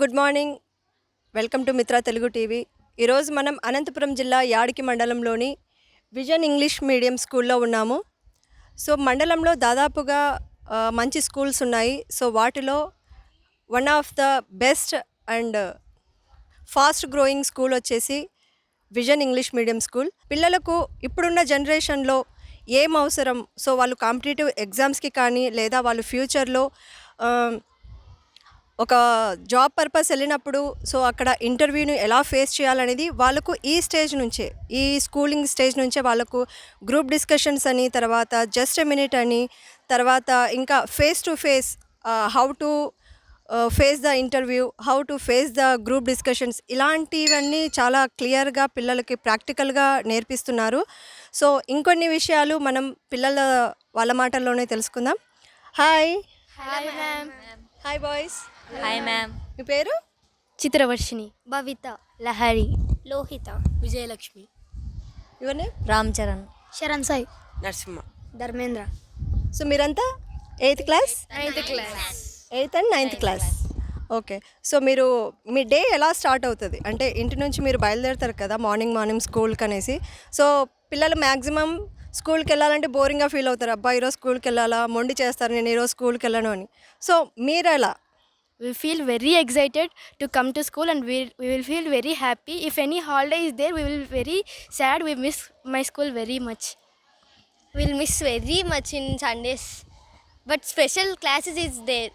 Good morning. Welcome to మిత్ర Telugu TV. ఈరోజు మనం అనంతపురం జిల్లా యాడికి మండలంలోని విజన్ ఇంగ్లీష్ మీడియం స్కూల్లో ఉన్నాము. సో మండలంలో దాదాపుగా మంచి స్కూల్స్ ఉన్నాయి. సో వాటిలో one of the best and fast growing school వచ్చేసి విజన్ ఇంగ్లీష్ మీడియం స్కూల్. పిల్లలకు ఇప్పుడున్న జనరేషన్లో ఏం అవసరం, సో వాళ్ళు కాంపిటేటివ్ ఎగ్జామ్స్కి కానీ లేదా వాళ్ళు ఫ్యూచర్లో ఒక జాబ్ పర్పస్ వెళ్ళినప్పుడు సో అక్కడ ఇంటర్వ్యూని ఎలా ఫేస్ చేయాలనేది వాళ్ళకు ఈ స్టేజ్ నుంచే, ఈ స్కూలింగ్ స్టేజ్ నుంచే వాళ్ళకు గ్రూప్ డిస్కషన్స్ అని, తర్వాత జస్ట్ ఎ మినిట్ అని, తర్వాత ఇంకా face to face how to face the interview, how to face the group discussions, ఇలాంటివన్నీ చాలా క్లియర్గా పిల్లలకి ప్రాక్టికల్గా నేర్పిస్తున్నారు. సో ఇంకొన్ని విషయాలు మనం పిల్లల వాళ్ళ మాటల్లోనే తెలుసుకుందాం. Hi. Hi ma'am. Hi boys. Hi ma'am. మీ పేరు? Chitravarshini, Bhavitha, Lahari, Lohitha, Vijayalakshmi, your name? Ram Charan, Sharan Sai, Narasimha, Dharmendra. So మీరంతా 8th class? 9th class. 8th and 9th class. Okay. So మీరు మీ డే ఎలా స్టార్ట్ అవుతుంది అంటే ఇంటి నుంచి మీరు బయలుదేరుతారు కదా మార్నింగ్ స్కూల్కి అనేసి. సో పిల్లలు మ్యాక్సిమం స్కూల్కి వెళ్ళాలంటే బోరింగ్గా ఫీల్ అవుతారు, అబ్బా ఈరోజు స్కూల్కి వెళ్ళాలా, మొండి చేస్తారు నేను ఈరోజు స్కూల్కి వెళ్ళను అని. సో మీరు ఎలా? We feel very excited to come to school and we will feel very happy. If any holiday is there, we will very sad. We miss my school very much. We'll miss very much in Sundays. But special classes is there.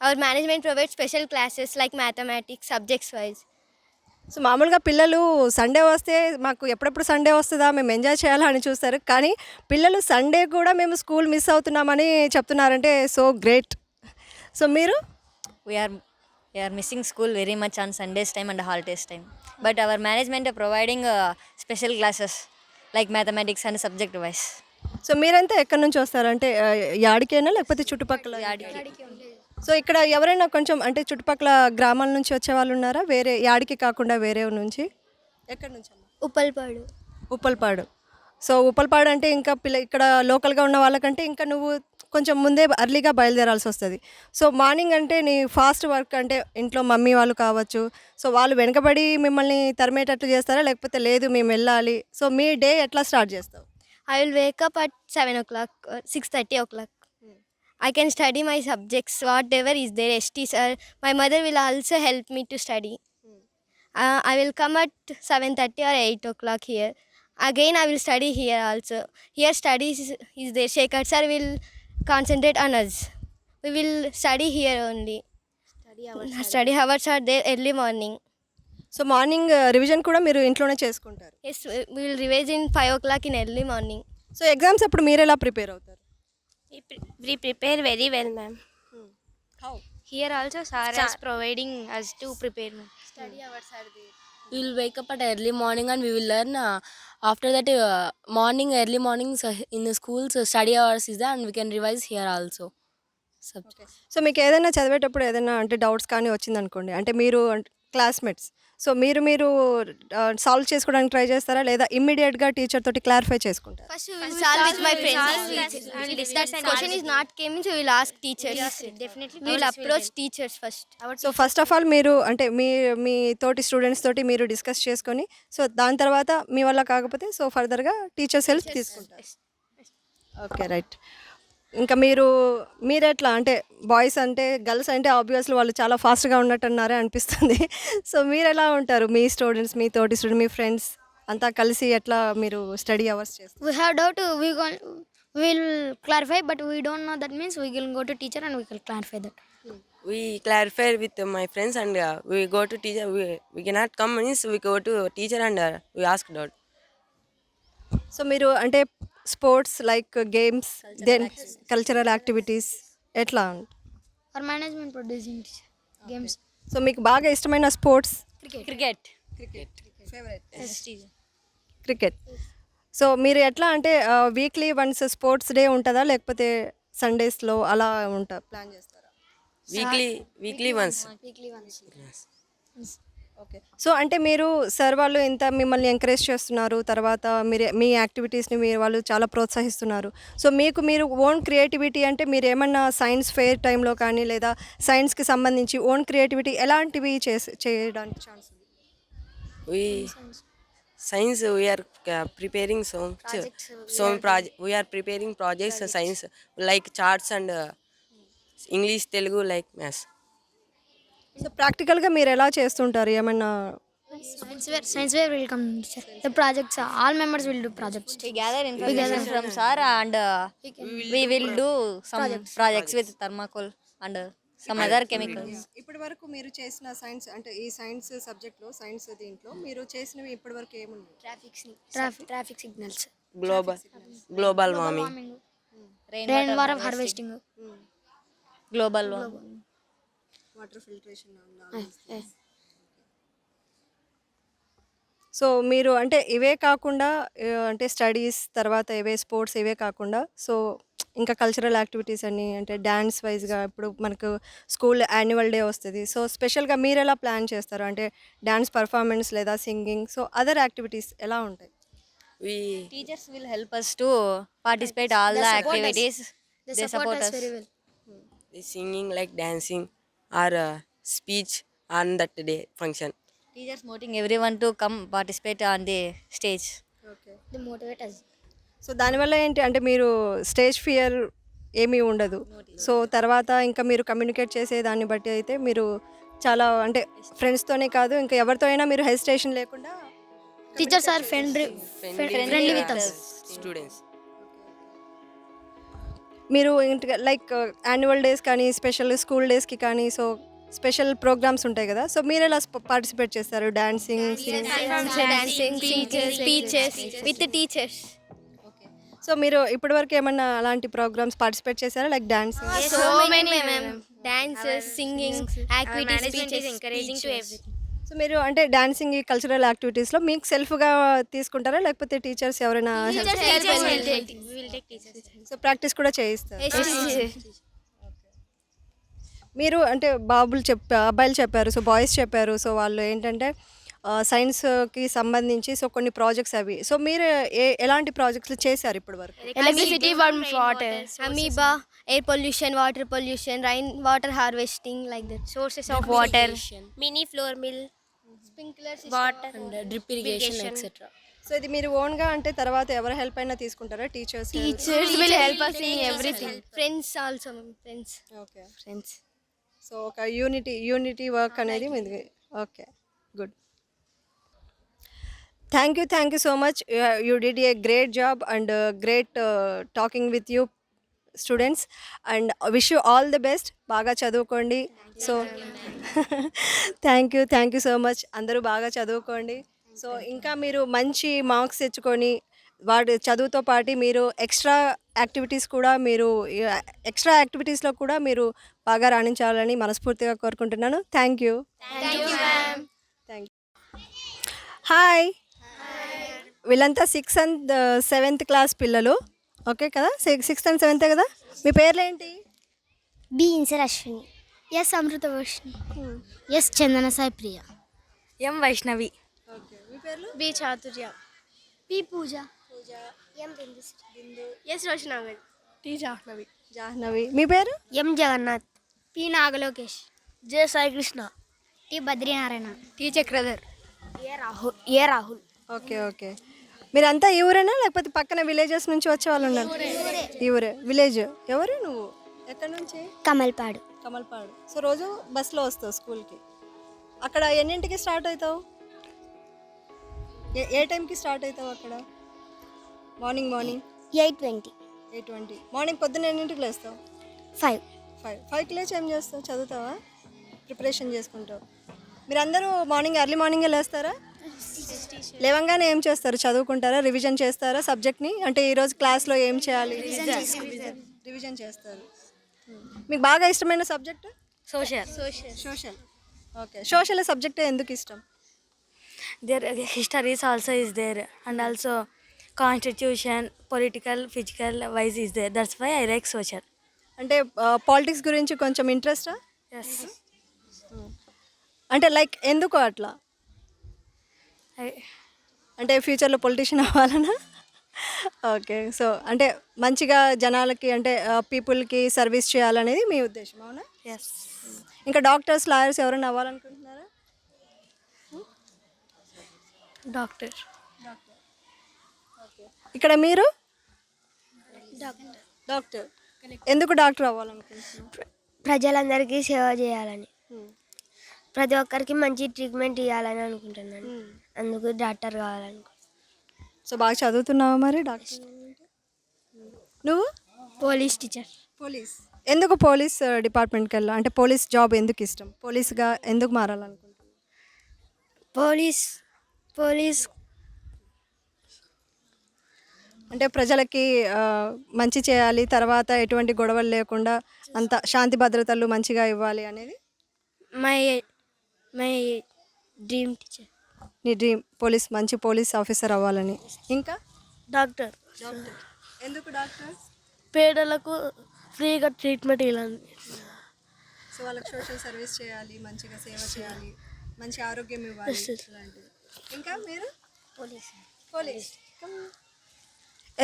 Our management provides special classes like mathematics, subjects wise. So మామూలుగా పిల్లలు Sunday వస్తే మాకు ఎప్పుడెప్పుడు Sunday వస్తుందా, మేము enjoy చేయాలా అని చూస్తారు. కానీ పిల్లలు సండే కూడా మేము స్కూల్ మిస్ అవుతున్నామని చెప్తున్నారంటే సో గ్రేట్. సో మీరు? we are missing school very much on Sundays time and holidays time, but our management are providing special classes like mathematics and subject wise. So మీరంతా ఎక్కడి నుంచి వస్తారంటే యాడికేనా లేకపోతే చుట్టుపక్కల? సో ఇక్కడ ఎవరైనా కొంచెం అంటే చుట్టుపక్కల గ్రామాల నుంచి వచ్చే వాళ్ళు ఉన్నారా, వేరే యాడికి కాకుండా వేరే నుంచి? ఎక్కడి నుంచి? ఉప్పల్పాడు. ఉప్పల్పాడు. సో ఉప్పల్పాడు అంటే ఇంకా ఇక్కడ లోకల్గా ఉన్న వాళ్ళకంటే ఇంకా నువ్వు కొంచెం ముందే అర్లీగా బయలుదేరాల్సి వస్తుంది. సో మార్నింగ్ అంటే నీ ఫాస్ట్ వర్క్ అంటే ఇంట్లో మమ్మీ వాళ్ళు కావచ్చు, సో వాళ్ళు వెనకబడి మిమ్మల్ని తరిమేటట్లు చేస్తారా లేకపోతే లేదు మేము వెళ్ళాలి, సో మీ డే ఎట్లా స్టార్ట్ చేస్తావు? I will wake up at 7 o'clock or 6:30 o'clock. I can study my subjects, whatever is there, ST sir. My mother will also help me to study. I will come at 7:30 or 8 o'clock here. Again, I will study here also. Here studies is there. Shekhar sir will concentrate on us. We will study here only. Study hours are there early morning. So morning revision కూడా మీరు ఇంట్లోనే చేసుకుంటారు? Yes, we will revise in 5 o'clock in early morning. So exams అప్పుడు మీరు ఎలా prepare అవుతారు? We prepare very well, ma'am. How? Here also sir is providing us to prepare. Study hours are there. We will wake up at early morning and we will learn. After that, early mornings in the schools, study hours is there and we can revise here also. So మీకు ఏదైనా చదివేటప్పుడు ఏదైనా అంటే doubts కానీ వచ్చిందనుకోండి, అంటే మీరు classmates, so మీరు సాల్వ్ చేసుకోవడానికి ట్రై చేస్తారా లేదా ఇమ్మీడియట్గా టీచర్ తోటి క్లారిఫై చేసుకుంటారా? First, we will solve with my friends. If that question is not came, so we will ask teachers. Yes, definitely. We will approach teachers first. So first of all మీరు అంటే మీ తోటి students తోటి మీరు discuss చేసుకొని, so దాని తర్వాత మీ వల్ల కాకపోతే సో ఫర్దర్గా టీచర్స్ హెల్ప్ తీసుకుంటారు. Okay, right. ఇంకా మీరు ఎట్లా అంటే బాయ్స్ అంటే గర్ల్స్ అంటే ఆబ్వియస్లీ వాళ్ళు చాలా ఫాస్ట్గా ఉన్నట్టున్నారే అనిపిస్తుంది. సో మీరు ఎలా ఉంటారు, మీ స్టూడెంట్స్, మీ తోటి స్టూడెంట్, మీ ఫ్రెండ్స్ అంతా కలిసి ఎట్లా మీరు స్టడీ అవర్స్ చేస్తారు? We have doubt. We will clarify, but we don't know. That means we will go to teacher and we will clarify that. we clarify with my friends and we go to teacher. We cannot come means we go to teacher and we ask doubt. So మీరు అంటే sports like games, then cultural activities ఎట్లా? Our management producing games. So మీకు బాగా ఇష్టమైన sports? cricket. Cricket. So మీరు ఎట్లా అంటే weekly once sports day ఉంటుందా లేకపోతే సండేస్లో అలా ప్లాన్ చేస్తారా? Weekly once. Weekly once. Okay. So, అంటే మీరు సార్ వాళ్ళు ఇంత మిమ్మల్ని ఎంకరేజ్ చేస్తున్నారు. తర్వాత మీ యాక్టివిటీస్‌ని వాళ్ళు చాలా ప్రోత్సహిస్తున్నారు. సో, మీకు మీరు ఓన్ క్రియేటివిటీ అంటే మీరేమన్నా సైన్స్ ఫెయిర్ టైమ్‌లో కానీ లేదా సైన్స్‌కి సంబంధించి ఓన్ క్రియేటివిటీ ఎలాంటివి చేయడానికి ఛాన్స్ ఉంది? We science we are preparing some project. We are preparing projects science like charts and English, Telugu like maths. So, ప్రాక్టికల్‌గా మీరు ఎలా చేస్తుంటారు? ఏమన్నా Science fair will come, sir. The projects, all members will do projects. We gather information from sir and we will do some projects with thermocol and some other chemicals. ఇప్పటి వరకు మీరు చేసిన science అంటే ఈ సైన్స్ సబ్జెక్ట్లో science దీంట్లో మీరు చేసినవి ఇప్పటి వరకు ఏమున్నాయి? Traffic signals. Global warming. Rainwater harvesting. Global warming. Water filtration. So, మీరు అంటే ఇవే కాకుండా అంటే స్టడీస్ తర్వాత ఇవే స్పోర్ట్స్ ఇవే కాకుండా సో, ఇంకా కల్చరల్ యాక్టివిటీస్ అని అంటే డాన్స్ వైజ్‌గా ఇప్పుడు మనకు స్కూల్ యాన్యువల్ డే వస్తది. సో, స్పెషల్‌గా మీరెలా ప్లాన్ చేస్తారు? అంటే డాన్స్ పెర్ఫార్మన్స్ లేదా సింగింగ్ సో, అదర్ యాక్టివిటీస్ ఎలా ఉంటాయి? We Teachers will help us to participate all the activities. They support us. Very well. singing like dancing or speech on that day function. Teachers motivating everyone to come participate on the stage. Okay. They motivate us. So, దానివల్ల ఏంటి అంటే మీరు stage fear ఏమీ ఉండదు. So, తర్వాత ఇంకా మీరు communicate చేసే దాన్ని బట్టి అయితే మీరు చాలా అంటే ఫ్రెండ్స్‌తోనే కాదు ఇంకా ఎవరితో అయినా మీరు హెసిటేషన్ లేకుండా Teachers are friendly with us. Students. మీరు ఇంటి లైక్ యాన్యువల్ డేస్ కానీ స్పెషల్ స్కూల్ డేస్‌కి కానీ సో, స్పెషల్ ప్రోగ్రామ్స్ ఉంటాయి కదా! సో, మీరెలా పార్టిసిపేట్ చేస్తారు? Dancing, singing? Dancing, speeches with the teachers. So, మీరు ఇప్పటివరకు ఏమన్నా అలాంటి ప్రోగ్రామ్స్ పార్టిసిపేట్ చేశారా? Like dancing? So many, ma'am. Dances, singing, activities, speeches, encouraging to everything. So, మీరు అంటే డాన్సింగ్ ఈ కల్చరల్ యాక్టివిటీస్‌లో మీకు సెల్ఫ్‌గా తీసుకుంటారా? లేకపోతే టీచర్స్ ఎవరైనా Teachers help us. We will take teachers. So, practice కూడా చేయిస్తారు? Yes. మీరు అంటే అబ్బాయిలు చెప్పారు. సో, బాయ్స్ చెప్పారు. సో, వాళ్ళు ఏంటంటే సైన్స్‌కి సంబంధించి సో, కొన్ని ప్రాజెక్ట్స్ అవి. సో, మీరు ఎలాంటి ప్రాజెక్ట్స్ చేశారు ఇప్పటి వరకు? Electricity from water. Amoeba, air pollution, water pollution, rain water harvesting, like that. Sources of water. Mini floor mill. Sprinkler system. Water. And drip irrigation, etc. So, ఇది మీరు ఓన్‌గా అంటే తర్వాత ఎవరి హెల్ప్ అయినా తీసుకుంటారా? Teachers? Teachers will help us in everything. Friends also, ma'am. Friends. Okay. Friends. So, ఒక unity work అనేది మీది. Okay. Good. Thank you so much. You did a great job and great talking with you students and wish you all the best. బాగా చదువుకోండి. So, thank you so much. అందరూ బాగా చదువుకోండి. So, ఇంకా మీరు మంచి మార్క్స్ తెచ్చుకొని వాటి చదువుతో పాటు మీరు ఎక్స్ట్రా యాక్టివిటీస్‌లో కూడా మీరు బాగా రాణించాలని మనస్ఫూర్తిగా కోరుకుంటున్నాను. Thank you. Thank you, ma'am. Thank you. Hi. వీళ్ళంతా 6th and 7th క్లాస్ పిల్లలు. ఓకే కదా? 6th and 7th కదా? మీ పేర్లేంటి? B. Insar Ashwini. Yes, Amrita Varshini. Yes, Chandana Sai Priya. M. Vaishnavi. Okay. మీ పేర్లు? B. Chaturya. P. Pooja. M. Bindu. Yes, Roshanagari. T. Jahnavi. Jahnavi. మీ పేరు? M. Jagannath. P. Nagalokesh. J. Sai Krishna. T. Badrinarayana. T. Chakradhar. A. Rahul. Okay. మీరంతా ఈ ఊరేనా లేకపోతే పక్కన villages నుంచి వచ్చే వాళ్ళు ఉన్నారు? ఈ ఊరే. విలేజ్. ఎవరు నువ్వు? ఎక్కడి నుంచి? Kamalpadu. కమల్పాడు. సో, రోజు బస్సులో వస్తావు స్కూల్కి. అక్కడ ఎన్నింటికి స్టార్ట్ అవుతావు? ఏ టైంకి స్టార్ట్ అవుతావు అక్కడ? మార్నింగ్ 8:20. 8:20. మార్నింగ్ పొద్దున్న ఎన్నింటికి లేస్తావు? 5. 5కి లేచి ఏం చేస్తావు? చదువుతావా? ప్రిపరేషన్ చేసుకుంటావు. మీరందరూ ఎర్లీ మార్నింగే లేస్తారా? లేవంగానే ఏం చేస్తారు? చదువుకుంటారా? రివిజన్ చేస్తారా సబ్జెక్ట్ని? అంటే ఈరోజు క్లాస్లో ఏం చేయాలి? రివిజన్ చేస్తారు. మీకు బాగా ఇష్టమైన subject? Social. Okay. Social subject ఎందుకు ఇష్టం? Their histories also is there, and also constitution, political, physical wise is there. That's why I like social. అంటే పాలిటిక్స్ గురించి కొంచెం ఇంట్రెస్టా? Yes. అంటే లైక్ ఎందుకు అట్లా? అంటే ఫ్యూచర్లో పొలిటీషియన్ అవ్వాలనా? ఓకే. సో అంటే మంచిగా జనాలకి అంటే పీపుల్కి సర్వీస్ చేయాలనేది మీ ఉద్దేశం, అవునా? ఎస్. ఇంకా డాక్టర్స్, లాయర్స్ ఎవరైనా అవ్వాలనుకుంటున్నారా? డాక్టర్. ఇక్కడ మీరు డాక్టర్. ఎందుకు డాక్టర్ అవ్వాలనుకుంటున్నారు? ప్రజలందరికీ సేవ చేయాలని, ప్రతి ఒక్కరికి మంచి ట్రీట్మెంట్ ఇవ్వాలని అనుకుంటున్నాను. అందుకు డాక్టర్ కావాలనుకుంటున్నాను. సో బాగా చదువుతున్నావా మరి డాక్టర్? నువ్వు? Police teacher. పోలీస్. ఎందుకు పోలీస్ డిపార్ట్మెంట్కి వెళ్ళా అంటే పోలీస్ జాబ్ ఎందుకు ఇష్టం? పోలీస్గా ఎందుకు మారాలనుకుంటున్నావు? పోలీస్ అంటే ప్రజలకి మంచి చేయాలి, తర్వాత ఎటువంటి గొడవలు లేకుండా అంత శాంతి భద్రతలు మంచిగా ఇవ్వాలి అనేది మై డ్రీమ్ టీచర్. నీ డ్రీమ్ పోలీస్, మంచి పోలీస్ ఆఫీసర్ అవ్వాలని. ఇంకా డాక్టర్. ఎందుకు డాక్టర్? పేదలకు ఫ్రీగా ట్రీట్మెంట్ ఇవ్వాలి. సో వాళ్ళకి సోషల్ సర్వీస్ చేయాలి, మంచిగా సేవ చేయాలి, మంచి ఆరోగ్యం ఇవ్వాలి, ఇలాంటివి. ఇంకా మీరు? పోలీస్.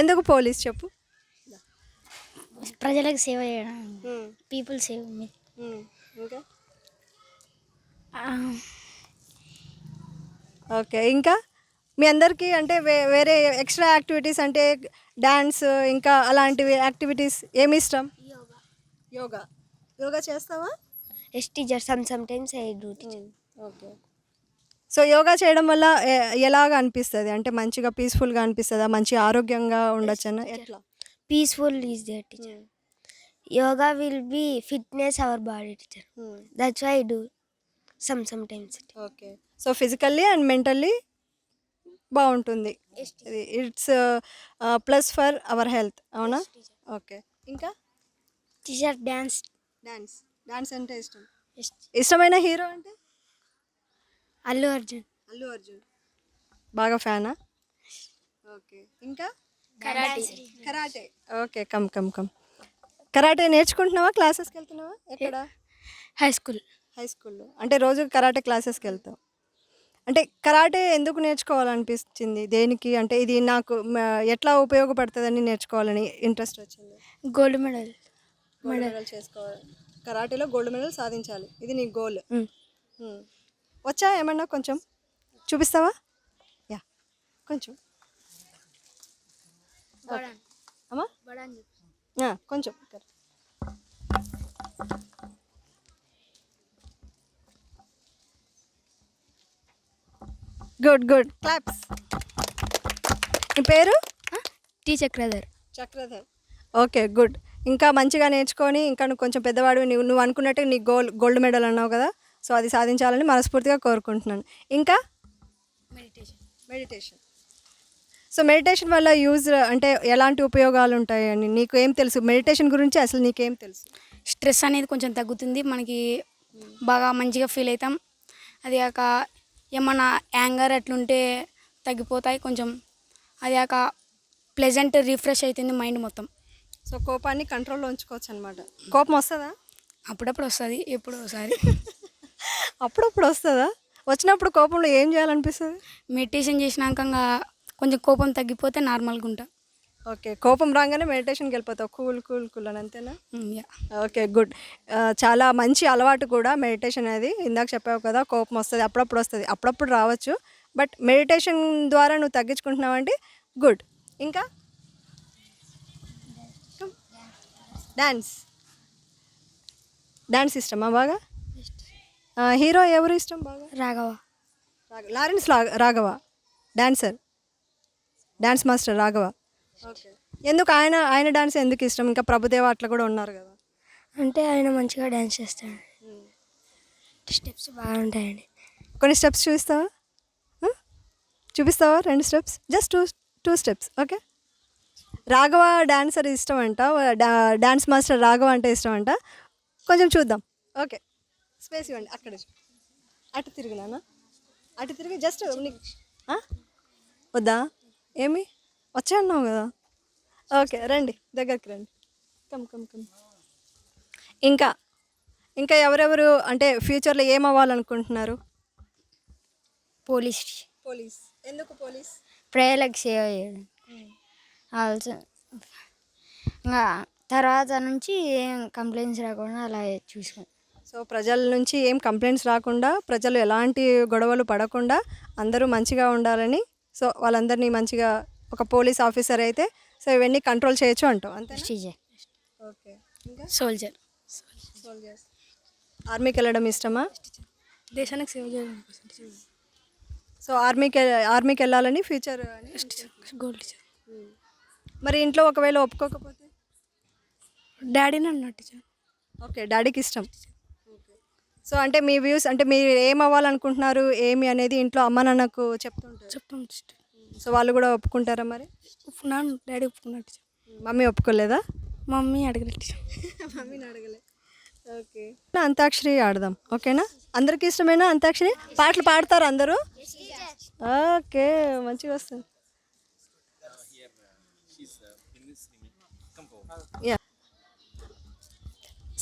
ఎందుకు పోలీస్ చెప్పు? ప్రజలకు సేవ చేయడం, పీపుల్ సేవ్ మీ. ఇంకా ఓకే. ఇంకా మీ అందరికీ అంటే వేరే ఎక్స్ట్రా యాక్టివిటీస్ అంటే డ్యాన్స్ ఇంకా అలాంటివి యాక్టివిటీస్ ఏమి ఇష్టం? యోగా చేస్తావా? Yes teacher. Sometimes I do teacher. Okay. So yoga చేయడం వల్ల ఎలాగ అనిపిస్తుంది? అంటే మంచిగా పీస్ఫుల్గా అనిపిస్తుందా? మంచి ఆరోగ్యంగా ఉండొచ్చనా? ఎట్లా? Peaceful is there teacher. Yoga will be fitness our body teacher. That's why I do sometimes. Okay. So physically and mentally బాగుంటుంది. It's plus for our health, అవునా? ఓకే. ఇంకా టీచర్ డ్యాన్స్. డాన్స్ అంటే ఇష్టం. ఇష్టమైన హీరో అంటే? అల్లు అర్జున్. బాగా ఫ్యానా? ఓకే. ఇంకా కరాటే. ఓకే. కమ్ కరాటే నేర్చుకుంటున్నావా? క్లాసెస్కి వెళ్తున్నావా? ఎక్కడ? హై స్కూల్లో. అంటే రోజు కరాటే క్లాసెస్కి వెళ్తావు. అంటే కరాటే ఎందుకు నేర్చుకోవాలనిపించింది? దేనికి అంటే ఇది నాకు ఎట్లా ఉపయోగపడుతుందని నేర్చుకోవాలని ఇంట్రెస్ట్ వచ్చింది? గోల్డ్ మెడల్ చేసుకోవాలి, కరాటేలో గోల్డ్ మెడల్ సాధించాలి, ఇది నీ గోల్. వచ్చా ఏమన్నా కొంచెం చూపిస్తావా? యా, కొంచెం అమ్మా కొంచెం. Good claps. నీ పేరు? టీ చక్రధర్. Okay, good. ఇంకా మంచిగా నేర్చుకొని ఇంకా నువ్వు కొంచెం పెద్దవాడు, నువ్వు అనుకున్నట్టు నీ గోల్డ్ మెడల్ అన్నావు కదా, సో అది సాధించాలని మనస్ఫూర్తిగా కోరుకుంటున్నాను. ఇంకా మెడిటేషన్. సో మెడిటేషన్ వల్ల యూజ్ అంటే ఎలాంటి ఉపయోగాలు ఉంటాయని నీకు ఏం తెలుసు? మెడిటేషన్ గురించి అసలు నీకేం తెలుసు? స్ట్రెస్ అనేది కొంచెం తగ్గుతుంది, మనకి బాగా మంచిగా ఫీల్ అవుతాం. అది కాక ఏమన్నా యాంగర్ అట్లుంటే తగ్గిపోతాయి కొంచెం. అది కాక ప్లెజెంట్ రిఫ్రెష్ అవుతుంది మైండ్ మొత్తం. సో కోపాన్ని కంట్రోల్లో ఉంచుకోవచ్చు అనమాట. కోపం వస్తుందా? అప్పుడప్పుడు వస్తుంది, ఎప్పుడు ఒకసారి. అప్పుడప్పుడు వస్తుందా? వచ్చినప్పుడు కోపంలో ఏం చేయాలనిపిస్తుంది? మెడిటేషన్ చేసినాక కొంచెం కోపం తగ్గిపోతే నార్మల్గా ఉంటా. ఓకే, కోపం రాగానే మెడిటేషన్కి వెళ్ళిపోతావు, కూల్ అని, అంతేనా? యా. Okay, good. చాలా మంచి అలవాటు కూడా మెడిటేషన్ అనేది. ఇందాక చెప్పావు కదా, కోపం వస్తుంది, అప్పుడప్పుడు రావచ్చు, బట్ మెడిటేషన్ ద్వారా నువ్వు తగ్గించుకుంటున్నావు అంటే గుడ్. ఇంకా డాన్స్ ఇష్టమా బాగా? హీరో ఎవరు ఇష్టం బాగా? Lawrence Raghava, dance master Raghava. Okay, ఎందుకు ఆయన డాన్స్ ఎందుకు ఇష్టం? ఇంకా ప్రభుదేవ అట్లా కూడా ఉన్నారు కదా. అంటే ఆయన మంచిగా డ్యాన్స్ చేస్తాడు, స్టెప్స్ బాగుంటాయండి. కొన్ని స్టెప్స్ చూపిస్తావా? 2 steps, just two steps. Okay. Raghava dancer ఇష్టం అంట, డాన్స్ మాస్టర్ రాఘవ అంటే ఇష్టం అంట. కొంచెం చూద్దాం. ఓకే, స్పేస్ ఇవ్వండి. అక్కడ అటు తిరిగినానా? అటు తిరిగి జస్ట్ వద్దా? ఏమి వచ్చాయన్నావు కదా. ఓకే, రండి, దగ్గరికి రండి. కమ్. ఇంకా ఎవరెవరు అంటే ఫ్యూచర్లో ఏం అవ్వాలనుకుంటున్నారు? పోలీస్ ఎందుకు పోలీస్? ప్రజలకు సేవ చేయడం. ఆల్సో ఇంకా తర్వాత నుంచి ఏం కంప్లైంట్స్ రాకుండా అలా చూసుకుంటాం. సో ప్రజల నుంచి ఏం కంప్లైంట్స్ రాకుండా, ప్రజలు ఎలాంటి గొడవలు పడకుండా అందరూ మంచిగా ఉండాలని, సో వాళ్ళందరినీ మంచిగా ఒక పోలీస్ ఆఫీసర్ అయితే సో ఇవన్నీ కంట్రోల్ చేయొచ్చు అంటావు అంతే? టీచర్. ఓకే. ఇంకా సోల్జర్. సోల్జర్స్. ఆర్మీకి వెళ్ళడం ఇష్టమా? దేశానికి సేవ చేయడం సో ఆర్మీకి వెళ్ళాలని ఫ్యూచర్ గోల్ టీచర్. మరి ఇంట్లో ఒకవేళ ఒప్పుకోకపోతే? డాడీని అన్నా టీచర్. ఓకే, డాడీకి ఇష్టం. సో అంటే మీ వ్యూస్ అంటే మీరు ఏం అవ్వాలనుకుంటున్నారు ఏమి అనేది ఇంట్లో అమ్మ నాన్నకు చెప్తుంటారు. చెప్తాం టీచర్. సో వాళ్ళు కూడా ఒప్పుకుంటారా మరి? నాన్న డాడీ ఒప్పుకున్నాడు టీచర్. మమ్మీ ఒప్పుకోలేదా? మమ్మీ అడగలేదు టీచర్. మమ్మీని అడగలే. ఓకే, అంతాక్షరి ఆడదాం ఓకేనా? అందరికీ ఇష్టమేనా అంతాక్షరి? పాటలు పాడతారు అందరూ? ఓకే, మంచిగా వస్తుంది. యా.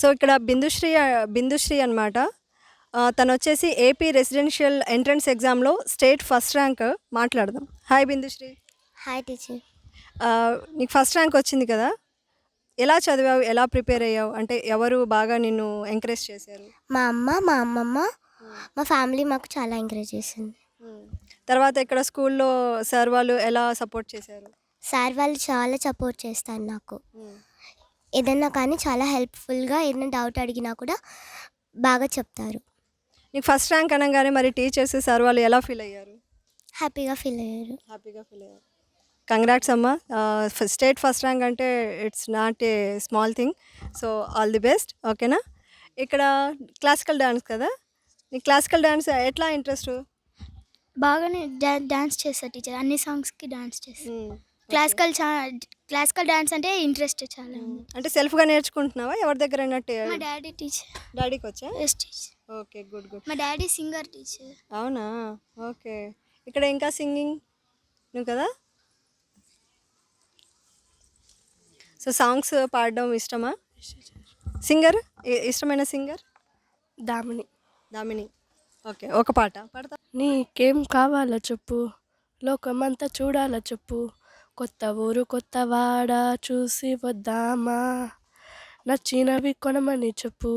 సో ఇక్కడ బిందుశ్రీ అనమాట. తను వచ్చేసి ఏపీ రెసిడెన్షియల్ ఎంట్రన్స్ ఎగ్జామ్లో స్టేట్ ఫస్ట్ ర్యాంక్. మాట్లాడదాం. హాయ్ బిందుశ్రీ. Hi teacher. నీకు ఫస్ట్ ర్యాంక్ వచ్చింది కదా, ఎలా చదివావు, ఎలా ప్రిపేర్ అయ్యావు, అంటే ఎవరు బాగా నిన్ను ఎంకరేజ్ చేశారు? మా అమ్మ, మా అమ్మమ్మ, మా ఫ్యామిలీ మాకు చాలా ఎంకరేజ్ చేసింది. తర్వాత ఇక్కడ స్కూల్లో సార్ వాళ్ళు ఎలా సపోర్ట్ చేశారు? సార్ వాళ్ళు చాలా సపోర్ట్ చేస్తారు నాకు. ఏదన్నా కానీ చాలా హెల్ప్ఫుల్గా, ఏదైనా డౌట్ అడిగినా కూడా బాగా చెప్తారు. నీకు ఫస్ట్ ర్యాంక్ అనగానే మరి టీచర్స్ సార్ వాళ్ళు ఎలా ఫీల్ అయ్యారు? హ్యాపీగా ఫీల్ అయ్యారు. హ్యాపీగా ఫీల్ అయ్యారు. కంగ్రాట్స్ అమ్మా. స్టేట్ ఫస్ట్ ర్యాంక్ అంటే it's not a small thing. So all the best ఓకేనా? ఇక్కడ క్లాసికల్ డాన్స్ కదా, నీకు క్లాసికల్ డాన్స్ ఎట్లా ఇంట్రెస్ట్? బాగానే డాన్స్ చేస్తారు టీచర్, అన్ని సాంగ్స్కి డాన్స్ చేస్తారు. క్లాసికల్ డాన్స్ అంటే ఇంట్రెస్ట్ చాలా ఉంది. అంటే సెల్ఫ్గా నేర్చుకుంటున్నావా ఎవరి దగ్గర అన్నట్టు? మా డాడీ టీచర్. డాడీకి వచ్చా? Yes teacher. Okay, good good. మా డాడీ సింగర్ టీచర్. అవునా? ఓకే. ఇక్కడ ఇంకా సింగింగ్ నువ్వు కదా? సో సాంగ్స్ పాడడం ఇష్టమా? సింగర్ ఇష్టమైన సింగర్? దామిని. ఓకే, ఒక పాట పాడతా. నీకేం కావాలో చెప్పు, లోకమంతా చూడాల చెప్పు, కొత్త ఊరు కొత్త వాడ చూసి వద్దామా, నచ్చినవి కొనమని చెప్పు,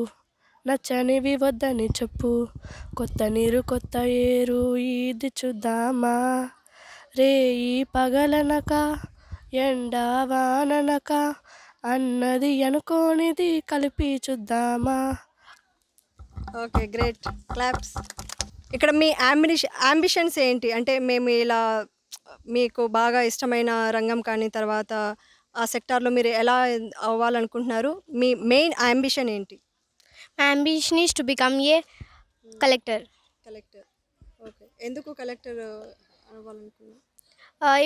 నచ్చనివి వద్దని చెప్పు, కొత్త నీరు కొత్త ఏరు ఇది చూద్దామా, రే ఈ పగలనక ఎండా వాననక అన్నది అనుకోనిది కలిపి చూద్దామా. Okay, great, claps. ఇక్కడ మీ అంబిషన్స్ ఏంటి? అంటే మేము ఇలా మీకు బాగా ఇష్టమైన రంగం కానీ తర్వాత ఆ సెక్టార్లో మీరు ఎలా అవ్వాలనుకుంటున్నారు? మీ మెయిన్ అంబిషన్ ఏంటి? My ambition is to become a collector. Collector. Okay, ఎందుకు కలెక్టర్ అవ్వాలనుకున్నాను?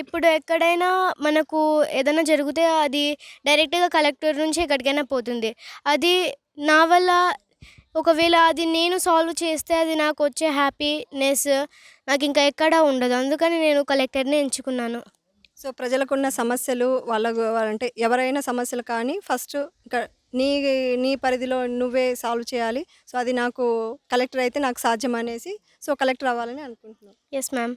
ఇప్పుడు ఎక్కడైనా మనకు ఏదైనా జరిగితే అది డైరెక్ట్గా కలెక్టర్ నుంచి ఎక్కడికైనా పోతుంది. అది నా వల్ల ఒకవేళ అది నేను సాల్వ్ చేస్తే అది నాకు వచ్చే హ్యాపీనెస్ నాకు ఇంకా ఎక్కడా ఉండదు. అందుకని నేను కలెక్టర్ని ఎంచుకున్నాను. సో ప్రజలకున్న సమస్యలు వాళ్ళకు అంటే ఎవరైనా సమస్యలు కానీ ఫస్ట్ ఇంకా నీ పరిధిలో నువ్వే సాల్వ్ చేయాలి. సో అది నాకు కలెక్టర్ అయితే నాకు సాధ్యం అనేసి సో కలెక్టర్ అవ్వాలని అనుకుంటున్నాను. Yes ma'am.